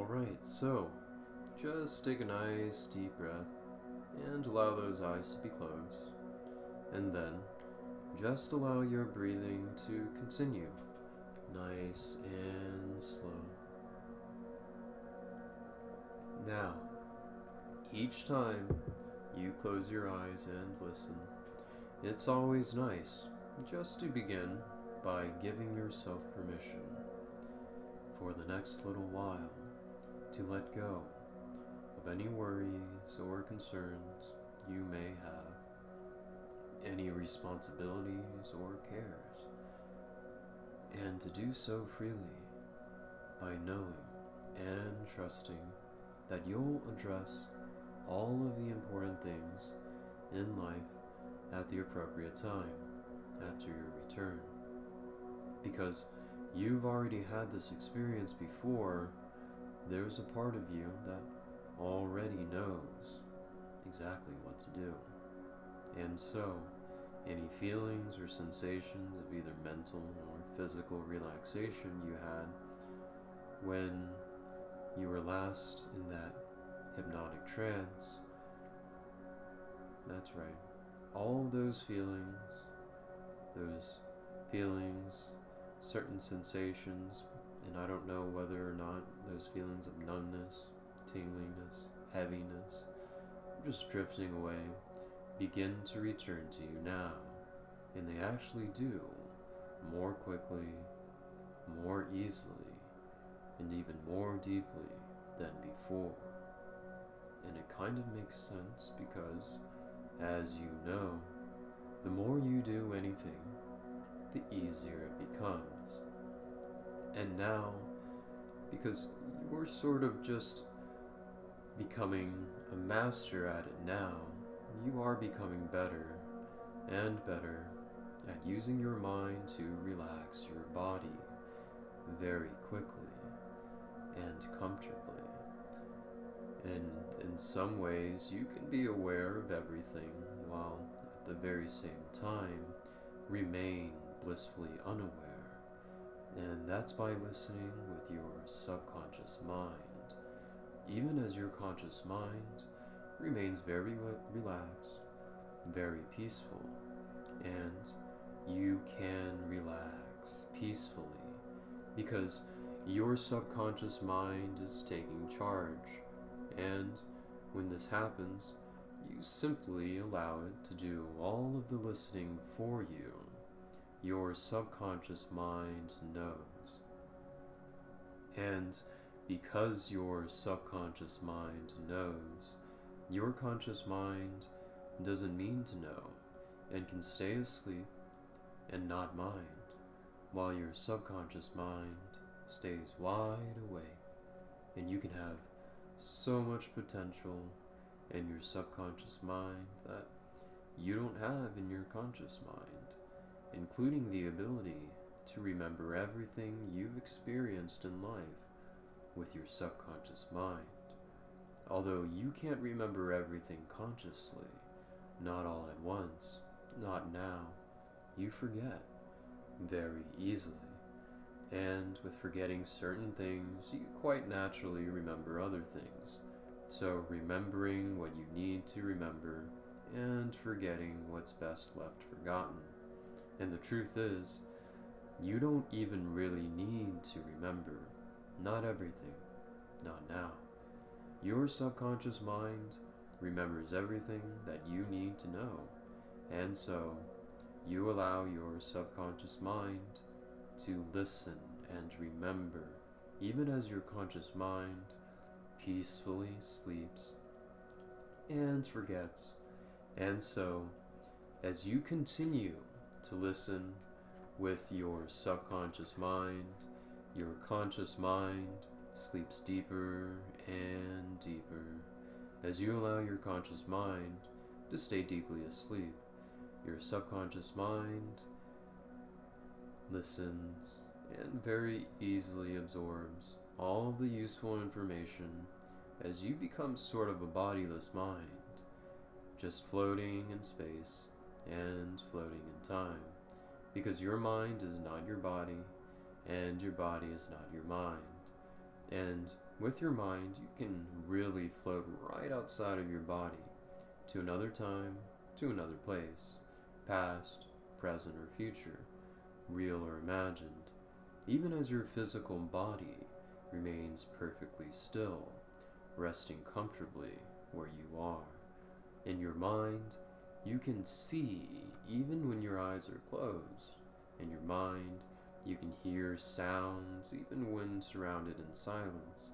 Alright, so just take a nice deep breath and allow those eyes to be closed. And then just allow your breathing to continue, nice and slow. Now, each time you close your eyes and listen, it's always nice just to begin by giving yourself permission for the next little while to let go of any worries or concerns you may have, any responsibilities or cares, and to do so freely by knowing and trusting that you'll address all of the important things in life at the appropriate time after your return. Because you've already had this experience before, there's a part of you that already knows exactly what to do. And so, any feelings or sensations of either mental or physical relaxation you had when you were last in that hypnotic trance, that's right, all those feelings, certain sensations, and I don't know whether or not those feelings of numbness, tingliness, heaviness, just drifting away, begin to return to you now. And they actually do, more quickly, more easily, and even more deeply than before. And it kind of makes sense because, as you know, the more you do anything, the easier it becomes. And now, because you're sort of just becoming a master at it now, you are becoming better and better at using your mind to relax your body very quickly and comfortably. And in some ways, you can be aware of everything while at the very same time remain blissfully unaware. And that's by listening with your subconscious mind, even as your conscious mind remains very relaxed, very peaceful, and you can relax peacefully because your subconscious mind is taking charge. And when this happens, you simply allow it to do all of the listening for you. Your subconscious mind knows. And because your subconscious mind knows, your conscious mind doesn't mean to know and can stay asleep and not mind, while your subconscious mind stays wide awake, and you can have so much potential in your subconscious mind that you don't have in your conscious mind, including the ability to remember everything you've experienced in life with your subconscious mind. Although you can't remember everything consciously, not all at once, not now, you forget very easily. And with forgetting certain things, you quite naturally remember other things. So remembering what you need to remember and forgetting what's best left forgotten. And the truth is, you don't even really need to remember. Not everything. Not now. Your subconscious mind remembers everything that you need to know. And so, you allow your subconscious mind to listen and remember, even as your conscious mind peacefully sleeps and forgets. And so, as you continue to listen with your subconscious mind, your conscious mind sleeps deeper and deeper. As you allow your conscious mind to stay deeply asleep, your subconscious mind listens and very easily absorbs all of the useful information as you become sort of a bodiless mind, just floating in space and floating in time, because your mind is not your body and your body is not your mind. And With your mind, you can really float right outside of your body to another time, to another place, past, present, or future, real or imagined, even as your physical body remains perfectly still, resting comfortably where you are. In your mind, you can see even when your eyes are closed. In your mind, you can hear sounds even when surrounded in silence.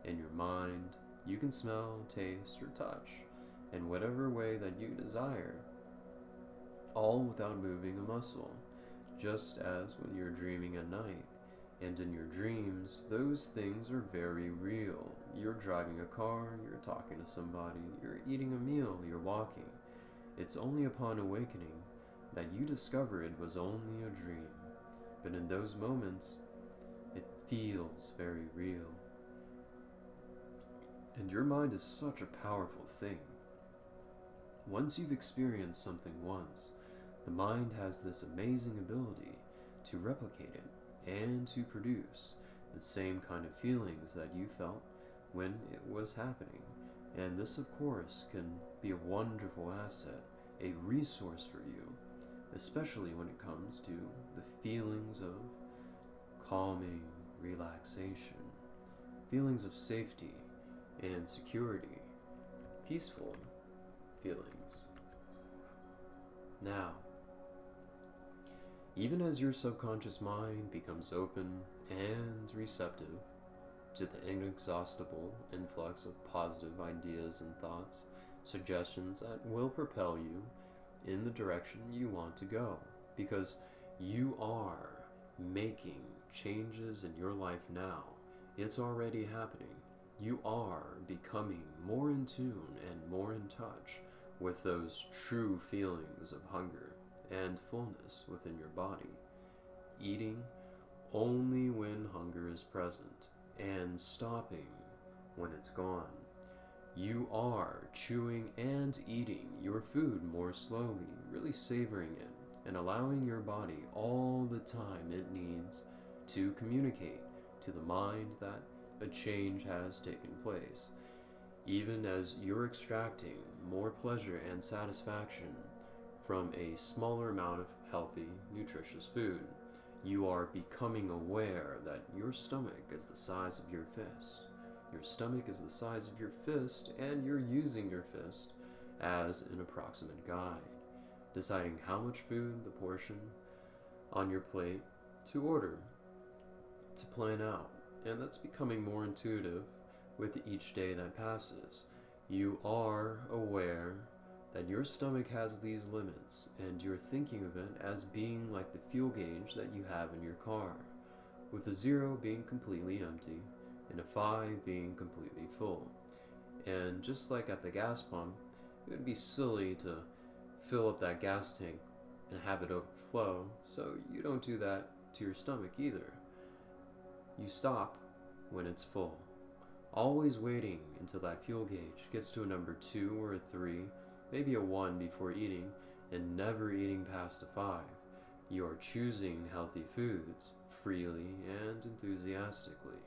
In your mind, you can smell, taste, or touch in whatever way that you desire, all without moving a muscle, just as when you're dreaming at night. And in your dreams, those things are very real. You're driving a car, you're talking to somebody, you're eating a meal, you're walking. It's only upon awakening that you discover it was only a dream. But in those moments, it feels very real. And your mind is such a powerful thing. Once you've experienced something once, the mind has this amazing ability to replicate it and to produce the same kind of feelings that you felt when it was happening. And this, of course, can be a wonderful asset, a resource for you, especially when it comes to the feelings of calming, relaxation, feelings of safety and security, peaceful feelings. Now, even as your subconscious mind becomes open and receptive to the inexhaustible influx of positive ideas and thoughts, suggestions that will propel you in the direction you want to go, because you are making changes in your life now. It's already happening. You are becoming more in tune and more in touch with those true feelings of hunger and fullness within your body. Eating only when hunger is present and stopping when it's gone. You are chewing and eating your food more slowly, really savoring it and allowing your body all the time it needs to communicate to the mind that a change has taken place. Even as you're extracting more pleasure and satisfaction from a smaller amount of healthy, nutritious food, you are becoming aware that your stomach is the size of your fist. Your stomach is the size of your fist, and you're using your fist as an approximate guide, deciding how much food, the portion on your plate to order, to plan out. And that's becoming more intuitive with each day that passes. You are aware that your stomach has these limits, and you're thinking of it as being like the fuel gauge that you have in your car, with a 0 being completely empty and a 5 being completely full. And just like at the gas pump, it would be silly to fill up that gas tank and have it overflow, so you don't do that to your stomach either. You stop when it's full, always waiting until that fuel gauge gets to a number 2 or a 3, maybe a 1 before eating, and never eating past a 5. You are choosing healthy foods freely and enthusiastically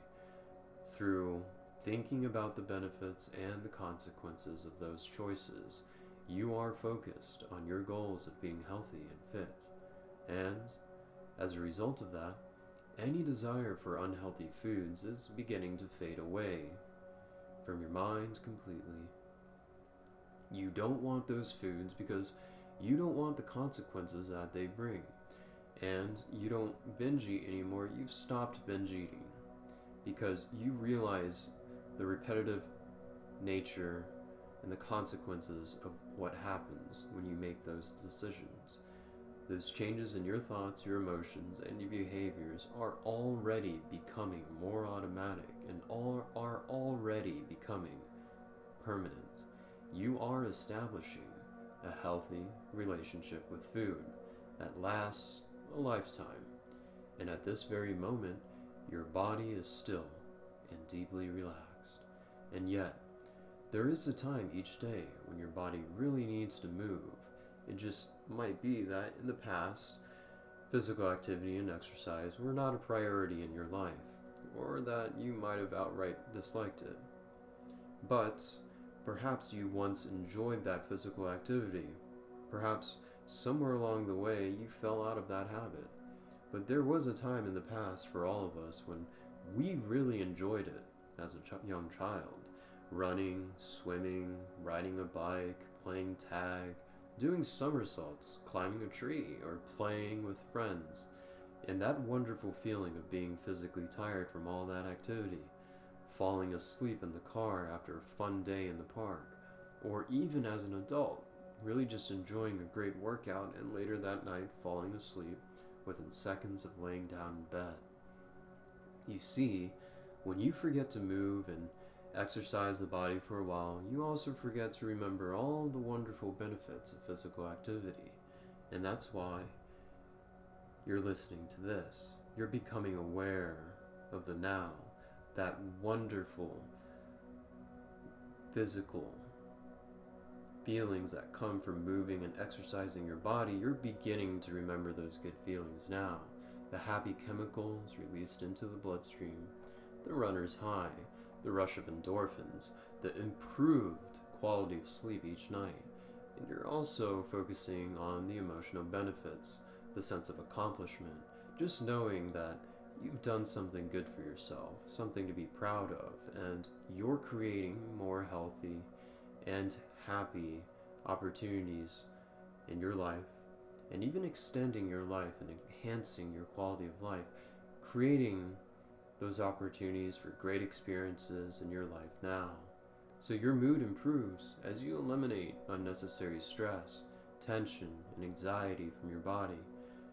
through thinking about the benefits and the consequences of those choices. You are focused on your goals of being healthy and fit, and as a result of that, any desire for unhealthy foods is beginning to fade away from your mind completely. You don't want those foods because you don't want the consequences that they bring. And you don't binge eat anymore. You've stopped binge eating because you realize the repetitive nature and the consequences of what happens when you make those decisions. Those changes in your thoughts, your emotions, and your behaviors are already becoming more automatic and are already becoming permanent. You are establishing a healthy relationship with food that lasts a lifetime. And at this very moment, your body is still and deeply relaxed. And yet, there is a time each day when your body really needs to move. It just might be that in the past, physical activity and exercise were not a priority in your life, or that you might have outright disliked it. But perhaps you once enjoyed that physical activity. Perhaps somewhere along the way you fell out of that habit. But there was a time in the past for all of us when we really enjoyed it as a young child. Running, swimming, riding a bike, playing tag, doing somersaults, climbing a tree, or playing with friends. And that wonderful feeling of being physically tired from all that activity, falling asleep in the car after a fun day in the park, or even as an adult, really just enjoying a great workout and later that night falling asleep within seconds of laying down in bed. You see, when you forget to move and exercise the body for a while, you also forget to remember all the wonderful benefits of physical activity. And that's why you're listening to this. You're becoming aware of the now, that wonderful physical feelings that come from moving and exercising your body. You're beginning to remember those good feelings now. The happy chemicals released into the bloodstream, the runner's high, the rush of endorphins, the improved quality of sleep each night. And you're also focusing on the emotional benefits, the sense of accomplishment, just knowing that you've done something good for yourself, something to be proud of, and you're creating more healthy and happy opportunities in your life, and even extending your life and enhancing your quality of life, creating those opportunities for great experiences in your life now. So your mood improves as you eliminate unnecessary stress, tension, and anxiety from your body.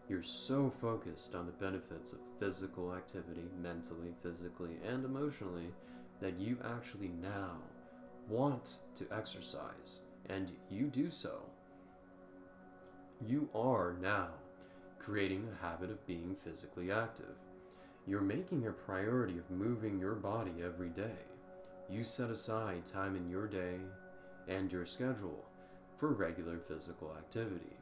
You're so focused on the benefits of physical activity, mentally, physically, and emotionally, that you actually now want to exercise, and you do so. You are now creating a habit of being physically active. You're making a priority of moving your body every day. You set aside time in your day and your schedule for regular physical activity,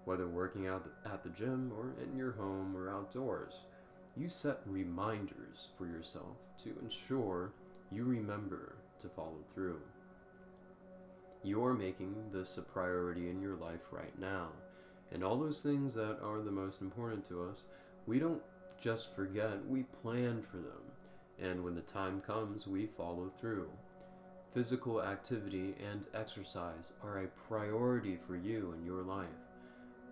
whether working out at the gym or in your home or outdoors. You set reminders for yourself to ensure you remember to follow through. You're making this a priority in your life right now. And all those things that are the most important to us, we don't just forget, we plan for them. And when the time comes, we follow through. Physical activity and exercise are a priority for you in your life.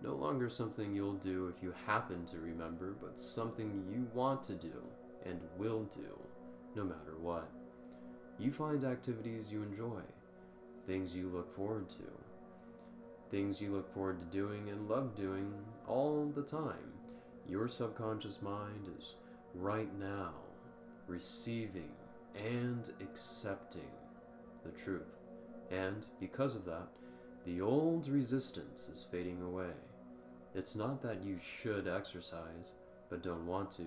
No longer something you'll do if you happen to remember, but something you want to do and will do, no matter what. You find activities you enjoy, things you look forward to, things you look forward to doing and love doing all the time. Your subconscious mind is right now receiving and accepting the truth. And because of that, the old resistance is fading away. It's not that you should exercise, but don't want to.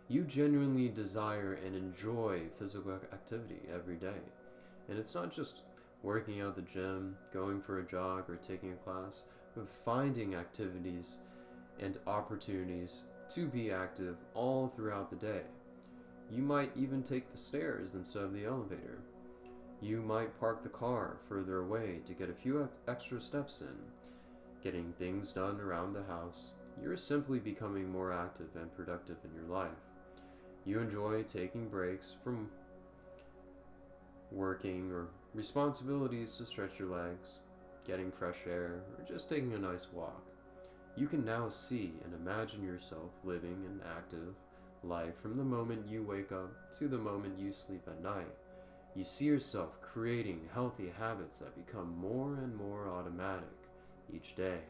You genuinely desire and enjoy physical activity every day. And it's not just working out at the gym, going for a jog, or taking a class, but finding activities and opportunities to be active all throughout the day. You might even take the stairs instead of the elevator. You might park the car further away to get a few extra steps in, getting things done around the house. You're simply becoming more active and productive in your life. You enjoy taking breaks from working or responsibilities to stretch your legs, getting fresh air, or just taking a nice walk. You can now see and imagine yourself living an active life from the moment you wake up to the moment you sleep at night. You see yourself creating healthy habits that become more and more automatic each day.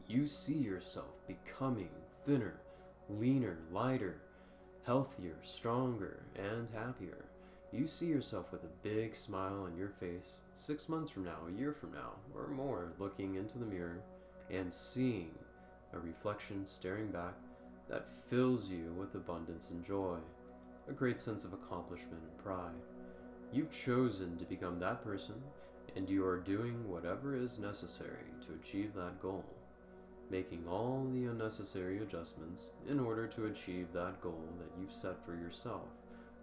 You see yourself becoming thinner, leaner, lighter, healthier, stronger, and happier. You see yourself with a big smile on your face 6 months from now, a year from now, or more, looking into the mirror and seeing a reflection staring back that fills you with abundance and joy, a great sense of accomplishment and pride. You've chosen to become that person, and you are doing whatever is necessary to achieve that goal. making all the unnecessary adjustments in order to achieve that goal that you've set for yourself.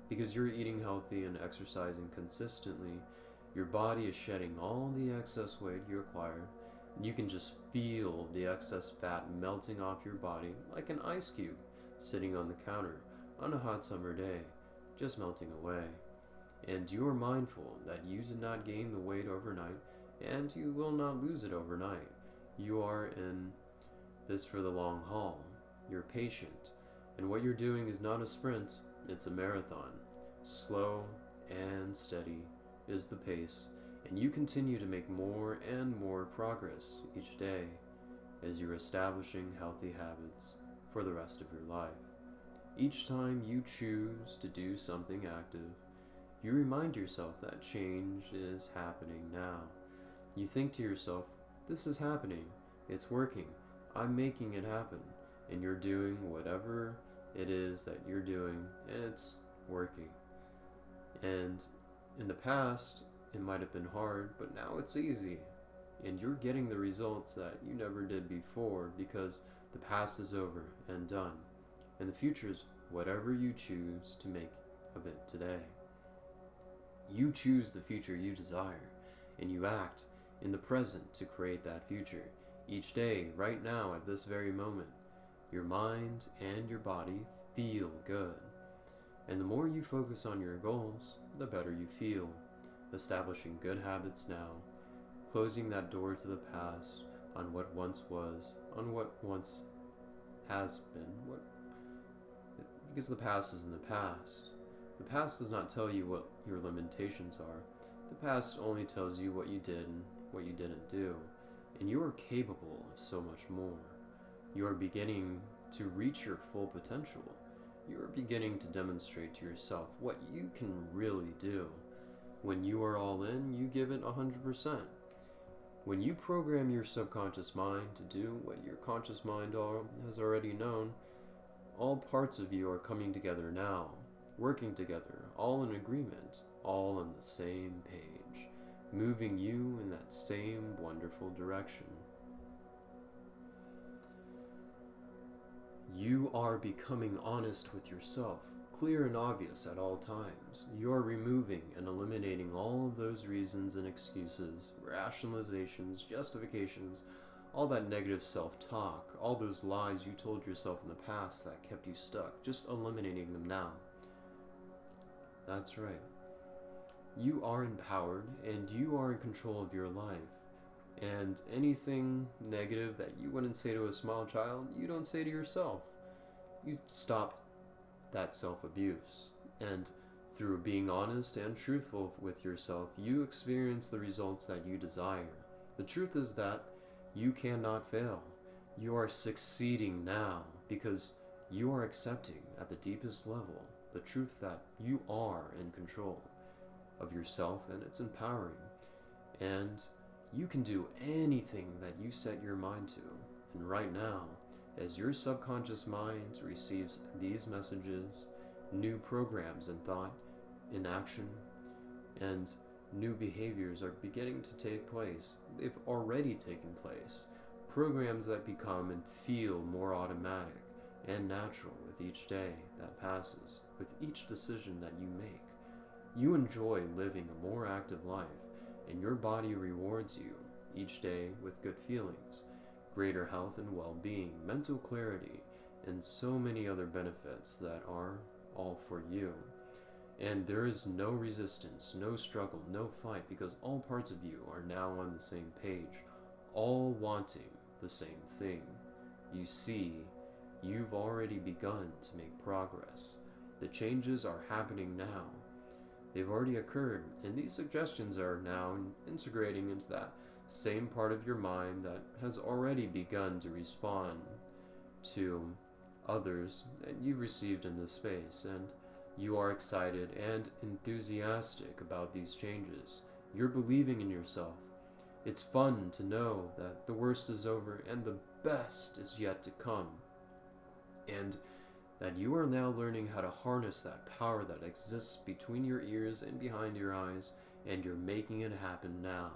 Because you're eating healthy and exercising consistently, your body is shedding all the excess weight you acquire, and you can just feel the excess fat melting off your body like an ice cube sitting on the counter on a hot summer day, just melting away. And you are mindful that you did not gain the weight overnight, and you will not lose it overnight. You are in this for the long haul. You're patient, and what you're doing is not a sprint, it's a marathon. Slow and steady is the pace, and you continue to make more and more progress each day as you're establishing healthy habits for the rest of your life. Each time you choose to do something active, you remind yourself that change is happening now. You think to yourself, this is happening, it's working, I'm making it happen, and you're doing whatever it is that you're doing, and it's working. And in the past, it might have been hard, but now it's easy. And you're getting the results that you never did before because the past is over and done. And the future is whatever you choose to make of it today. You choose the future you desire, and you act in the present to create that future. Each day, right now, at this very moment, your mind and your body feel good. And the more you focus on your goals, the better you feel. Establishing good habits now, closing that door to the past on what once was, on what once has been, because the past is in the past. The past does not tell you what your limitations are. The past only tells you what you did and what you didn't do. And you are capable of so much more. You are beginning to reach your full potential. You are beginning to demonstrate to yourself what you can really do. When you are all in, you give it 100%. When you program your subconscious mind to do what your conscious mind has already known, all parts of you are coming together now, working together, all in agreement, all on the same page, moving you in that same wonderful direction. You are becoming honest with yourself, clear and obvious at all times. You are removing and eliminating all of those reasons and excuses, rationalizations, justifications, all that negative self-talk, all those lies you told yourself in the past that kept you stuck, just eliminating them now. That's right. You are empowered and you are in control of your life. And anything negative that you wouldn't say to a small child, you don't say to yourself. You've stopped that self-abuse. And through being honest and truthful with yourself, you experience the results that you desire. The truth is that you cannot fail. You are succeeding now because you are accepting at the deepest level the truth that you are in control of yourself, and it's empowering. And you can do anything that you set your mind to. And right now, as your subconscious mind receives these messages, new programs in thought, in action, and new behaviors are beginning to take place. They've already taken place. Programs that become and feel more automatic and natural with each day that passes, with each decision that you make. You enjoy living a more active life, and your body rewards you each day with good feelings, greater health and well-being, mental clarity, and so many other benefits that are all for you. And there is no resistance, no struggle, no fight, because all parts of you are now on the same page, all wanting the same thing. You see, you've already begun to make progress. The changes are happening now. They've already occurred, and these suggestions are now integrating into that same part of your mind that has already begun to respond to others that you've received in this space, and you are excited and enthusiastic about these changes. You're believing in yourself. It's fun to know that the worst is over and the best is yet to come, and that you are now learning how to harness that power that exists between your ears and behind your eyes, and you're making it happen now.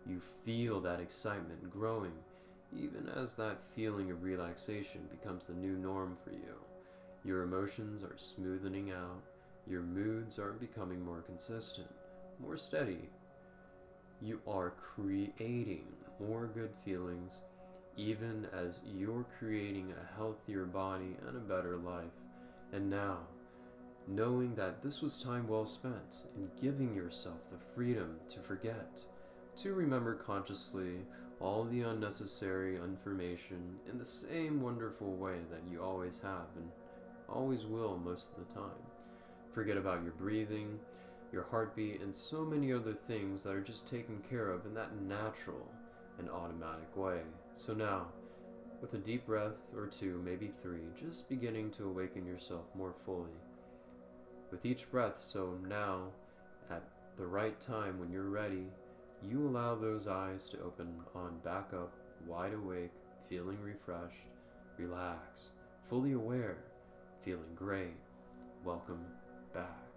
You feel that excitement growing, even as that feeling of relaxation becomes the new norm for you. Your emotions are smoothing out, your moods are becoming more consistent, more steady. You are creating more good feelings, even as you're creating a healthier body and a better life. And now, knowing that this was time well spent in giving yourself the freedom to forget, to remember consciously all the unnecessary information in the same wonderful way that you always have and always will most of the time. Forget about your breathing, your heartbeat, and so many other things that are just taken care of in that natural and automatic way. So now, with a deep breath or two, maybe three, just beginning to awaken yourself more fully. With each breath, so now, at the right time when you're ready, you allow those eyes to open on back up, wide awake, feeling refreshed, relaxed, fully aware, feeling great. Welcome back.